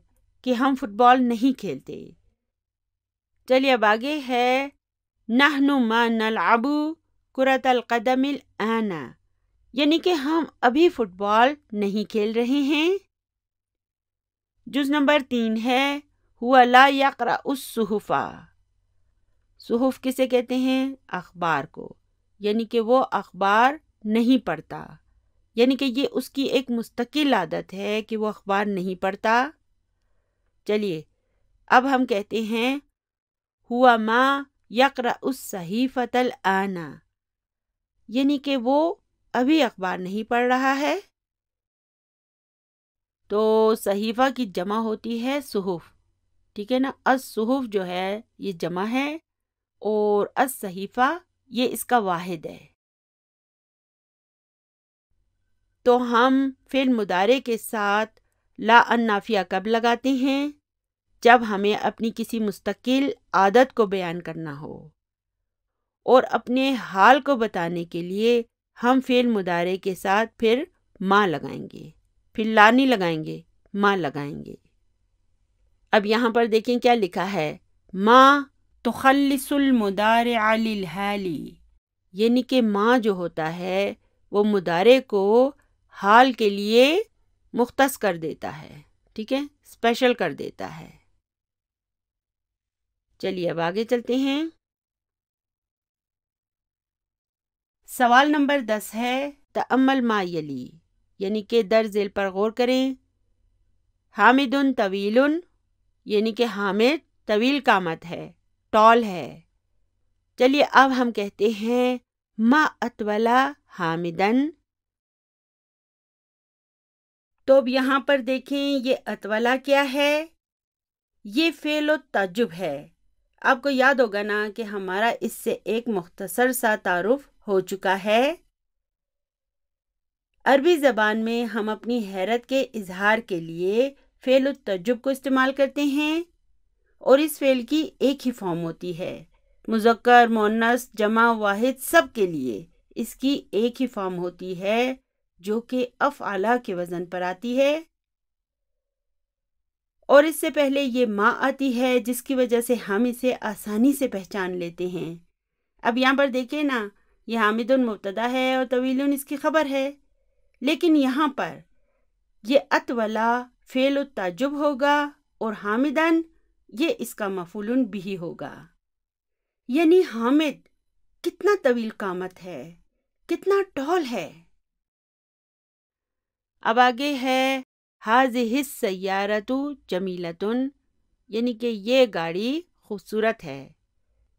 کہ ہم فٹ بال نہیں کھیلتے۔ چلیے اب آگے ہے نحن ما نلعب کرۃ القدم الآن، یعنی کہ ہم ابھی فٹ بال نہیں کھیل رہے ہیں۔ جز نمبر 3 ہے ہوا لا یقرأ الصحف، صحف کسے کہتے ہیں؟ اخبار کو، یعنی کہ وہ اخبار نہیں پڑھتا، یعنی کہ یہ اس کی ایک مستقل عادت ہے کہ وہ اخبار نہیں پڑھتا۔ چلیے اب ہم کہتے ہیں ہوا ما یقرأ الصحیفۃ الآن، یعنی کہ وہ ابھی اخبار نہیں پڑھ رہا ہے۔ تو صحیفہ کی جمع ہوتی ہے صحف، ٹھیک ہے نا، الصحف جو ہے یہ جمع ہے اور الصحیفہ یہ اس کا واحد ہے۔ تو ہم فعل مضارع کے ساتھ لا النافیہ کب لگاتے ہیں؟ جب ہمیں اپنی کسی مستقل عادت کو بیان کرنا ہو، اور اپنے حال کو بتانے کے لیے ہم فعل مضارع کے ساتھ پھر ما لگائیں گے، پھر لا نہیں لگائیں گے، ما لگائیں گے۔ اب یہاں پر دیکھیں کیا لکھا ہے، ما تخلص المضارع للحال، یعنی کہ ما جو ہوتا ہے وہ مضارع کو حال کے لیے مختص کر دیتا ہے، ٹھیک ہے، اسپیشل کر دیتا ہے۔ چلیے اب آگے چلتے ہیں۔ سوال نمبر 10 ہے تأمل ما یلی، یعنی کہ درج ذیل پر غور کریں۔ حامد طویل، یعنی کہ حامد طویل قامت ہے، ٹال ہے۔ چلیے اب ہم کہتے ہیں ما اطول حامدن، تو اب یہاں پر دیکھیں یہ اطولا کیا ہے، یہ فعل التعجب ہے۔ آپ کو یاد ہوگا نا کہ ہمارا اس سے ایک مختصر سا تعارف ہو چکا ہے۔ عربی زبان میں ہم اپنی حیرت کے اظہار کے لیے فعل التعجب کو استعمال کرتے ہیں، اور اس فعل کی ایک ہی فارم ہوتی ہے، مذکر، مؤنث، جمع، واحد، سب کے لیے اس کی ایک ہی فارم ہوتی ہے جو کہ افعلہ کے وزن پر آتی ہے، اور اس سے پہلے یہ ما آتی ہے جس کی وجہ سے ہم اسے آسانی سے پہچان لیتے ہیں۔ اب یہاں پر دیکھیں نا، یہ حامد مبتدا ہے اور طویل اس کی خبر ہے، لیکن یہاں پر یہ اطولا فعل التعجب ہوگا اور حامدن یہ اس کا مفعول بھی ہوگا، یعنی حامد کتنا طویل قامت ہے، کتنا ٹال ہے۔ اب آگے ہے ہذہ السیارۃ جمیلۃ، یعنی کہ یہ گاڑی خوبصورت ہے۔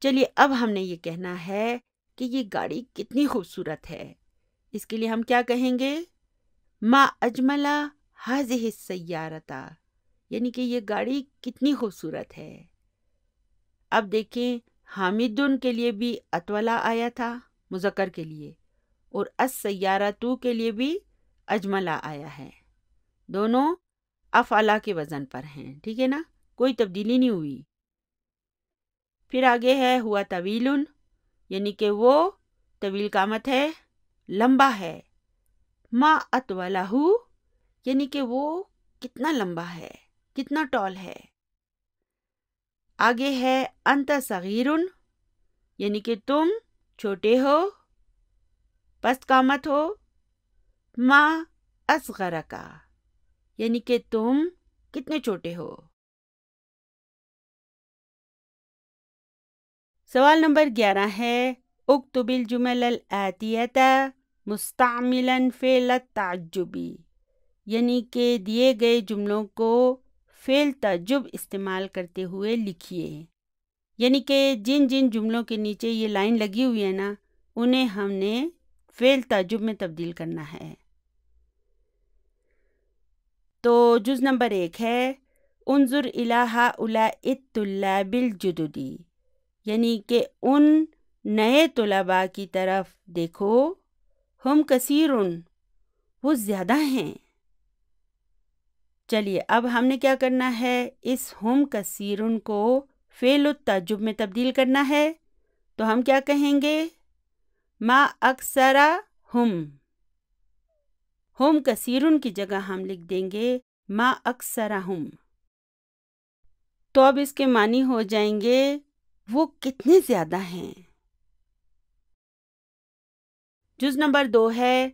چلیے اب ہم نے یہ کہنا ہے کہ یہ گاڑی کتنی خوبصورت ہے، اس کے لیے ہم کیا کہیں گے، ما اجمل ہذہ السیارۃ، یعنی کہ یہ گاڑی کتنی خوبصورت ہے۔ اب دیکھیں حامدن کے لیے بھی اطولا آیا تھا مذکر کے لیے، اور السیارۃ کے لیے بھی اجملہ آیا ہے، دونوں افعلا کے وزن پر ہیں، ٹھیک ہے نا، کوئی تبدیلی نہیں ہوئی۔ پھر آگے ہے ہوا طویل، یعنی کہ وہ طویل قامت ہے، لمبا ہے۔ ما اطولہ، یعنی کہ وہ کتنا لمبا ہے، کتنا ٹال ہے۔ آگے ہے انت صغیر، یعنی کہ تم چھوٹے ہو، پست قامت ہو۔ ما اصغرک، یعنی کہ تم کتنے چھوٹے ہو۔ سوال نمبر 11 ہے اکتب الجمل الآتیۃ مستعملا فعل التعجب، یعنی کہ دیے گئے جملوں کو فعل تعجب استعمال کرتے ہوئے لکھیے، یعنی کہ جن جن جملوں کے نیچے یہ لائن لگی ہوئی ہے نا، انہیں ہم نے فعل تعجب میں تبدیل کرنا ہے۔ تو جز نمبر 1 ہے انظر الی ہؤلاء الطلاب الجدد، یعنی کہ ان نئے طلباء کی طرف دیکھو، ہم کثیرن، وہ زیادہ ہیں۔ چلیے اب ہم نے کیا کرنا ہے، اس ہم کثیرن کو فعل التعجب میں تبدیل کرنا ہے، تو ہم کیا کہیں گے، ما اکثر ہم کثیرن کی جگہ ہم لکھ دیں گے ما اکثرہم۔ تو اب اس کے معنی ہو جائیں گے وہ کتنے زیادہ ہیں۔ جز نمبر 2 ہے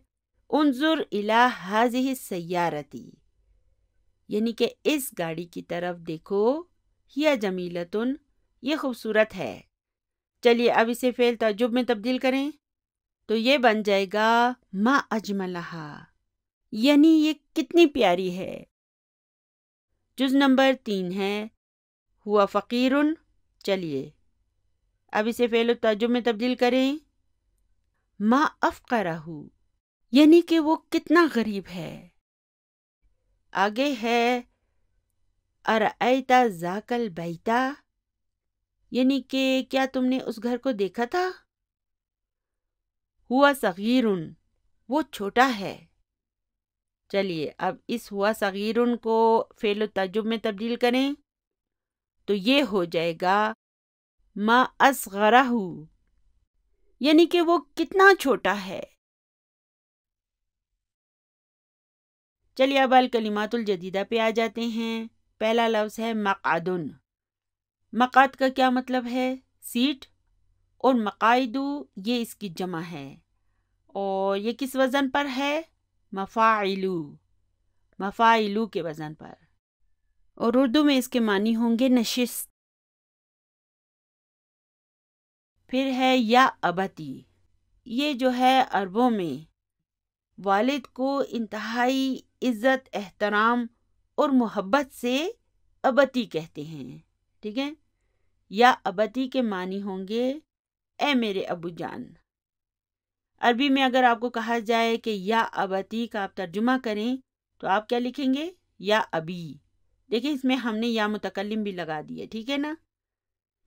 انظر الی ہذہ السیارۃ، یعنی کہ اس گاڑی کی طرف دیکھو، ہی جمیلۃ، یہ خوبصورت ہے۔ چلیے اب اسے فعل تعجب میں تبدیل کریں، تو یہ بن جائے گا ما اجملہا، یعنی یہ کتنی پیاری ہے۔ جز نمبر 3 ہے ہوا فقیر، چلیے اب اسے فعل التعجب میں تبدیل کریں، ما افقرہ، یعنی کہ وہ کتنا غریب ہے۔ آگے ہے ارأیت ذاک البیت، یعنی کہ کیا تم نے اس گھر کو دیکھا تھا۔ ہوا صغیر، وہ چھوٹا ہے۔ چلیے اب اس ہوا صغیر کو فعل التعجب میں تبدیل کریں، تو یہ ہو جائے گا ما اصغرہ، یعنی کہ وہ کتنا چھوٹا ہے۔ چلیے اب الکلمات الجدیدہ پہ آ جاتے ہیں۔ پہلا لفظ ہے مقعد۔ مقعد کا کیا مطلب ہے، سیٹ، اور مقاعد یہ اس کی جمع ہے، اور یہ کس وزن پر ہے، مفاعلو، مفاعلو کے وزن پر، اور اردو میں اس کے معنی ہوں گے نشست۔ پھر ہے یا ابتی، یہ جو ہے عربوں میں والد کو انتہائی عزت، احترام اور محبت سے ابتی کہتے ہیں، ٹھیک ہے۔ یا ابتی کے معنی ہوں گے اے میرے ابو جان۔ عربی میں اگر آپ کو کہا جائے کہ یا ابتی کا آپ ترجمہ کریں تو آپ کیا لکھیں گے، یا ابی۔ دیکھیں اس میں ہم نے یا متکلم بھی لگا دی ہے، ٹھیک ہے نا۔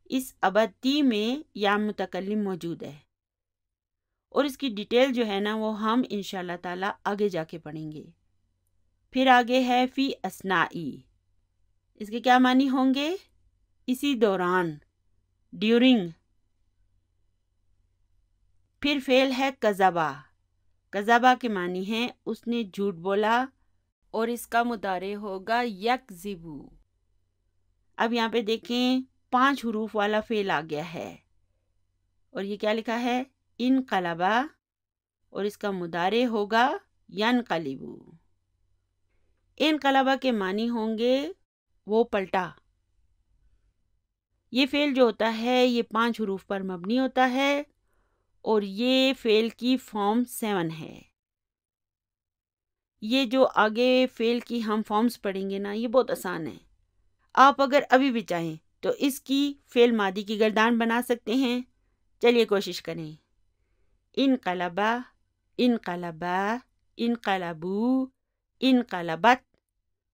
اس ابتی میں یا متکلم موجود ہے، اور اس کی ڈیٹیل جو ہے نا وہ ہم انشاءاللہ تعالی آگے جا کے پڑھیں گے۔ پھر آگے ہے فی اسنائی، اس کے کیا معنی ہوں گے، اسی دوران، ڈیورنگ۔ پھر فعل ہے کذبا، کذبا کے معنی ہے اس نے جھوٹ بولا، اور اس کا مضارع ہوگا یکذبو۔ اب یہاں پہ دیکھیں 5 حروف والا فعل آ گیا ہے، اور یہ کیا لکھا ہے، انقلبا، اور اس کا مضارع ہوگا ینقلبو۔ انقلبا کے معنی ہوں گے وہ پلٹا۔ یہ فعل جو ہوتا ہے یہ 5 حروف پر مبنی ہوتا ہے، اور یہ فعل کی فارم 7 ہے۔ یہ جو آگے فعل کی ہم فارمز پڑھیں گے نا یہ بہت آسان ہے، آپ اگر ابھی بھی چاہیں تو اس کی فعل ماضی کی گردان بنا سکتے ہیں۔ چلیے کوشش کریں، انقلبا، انقلبا، انقلبو، انقلبت،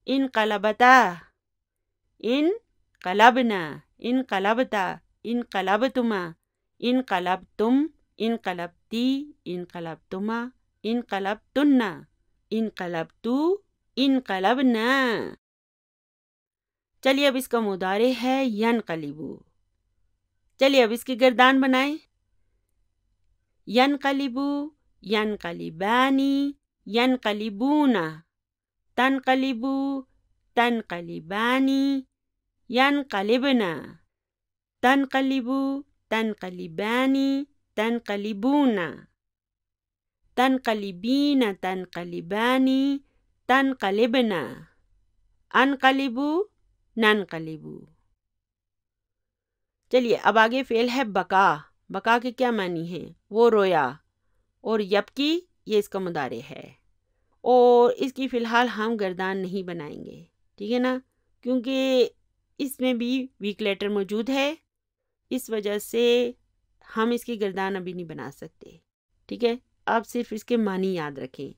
انقلبتا، انقلبنا، انقلبتا، انقلبتما، انقلبتم، انقلبتی، انقلبتما، انقلبتن، انقلبتو، انقلبنا۔ چلیے اب اس کا مضارع ہے ینقلبو۔ چلیے اب اس کی گردان بنائیں۔ ینقلبو، ینقلبانی، ینقلبون، تنقلبو، تنقلبانی، ینقلبنا، تنقلبو، تنقلبانی، تنقلبون، تنقلبین، تنقلبانی، تنقلبنا، انقلبو، ننقلبو۔ چلیے اب آگے فعل ہے بکا۔ بکا کے کیا معنی ہے؟ وہ رویا، اور یبکی یہ اس کا مضارع ہے، اور اس کی فی الحال ہم گردان نہیں بنائیں گے، ٹھیک ہے نا، کیونکہ اس میں بھی ویک لیٹر موجود ہے، اس وجہ سے ہم اس کی گردان ابھی نہیں بنا سکتے، ٹھیک ہے۔ آپ صرف اس کے معنی یاد رکھیں۔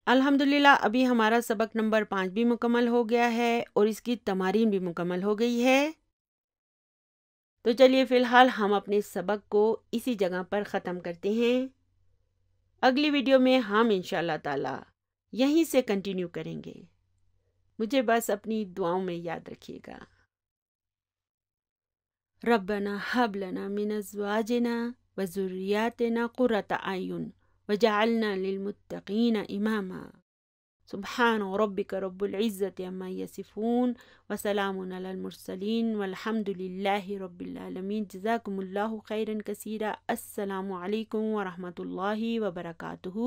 الحمدللہ ابھی ہمارا سبق نمبر 5 بھی مکمل ہو گیا ہے اور اس کی تمارین بھی مکمل ہو گئی ہے۔ تو چلیے فی الحال ہم اپنے سبق کو اسی جگہ پر ختم کرتے ہیں۔ اگلی ویڈیو میں ہم انشاءاللہ تعالی یہیں سے کنٹینیو کریں گے۔ مجھے بس اپنی دعاؤں میں یاد رکھیے گا۔ ربنا ہب لنا من ازواجنا وذریاتنا قرۃ اعین وجعلنا للمتقین اماما۔ سبحان ربک رب العزت عما یصفون وسلام علی المرسلین والحمد للہ رب العالمین۔ جزاکم اللہ خیرا کثیرا۔ السلام علیکم ورحمۃ اللہ وبرکاتہ۔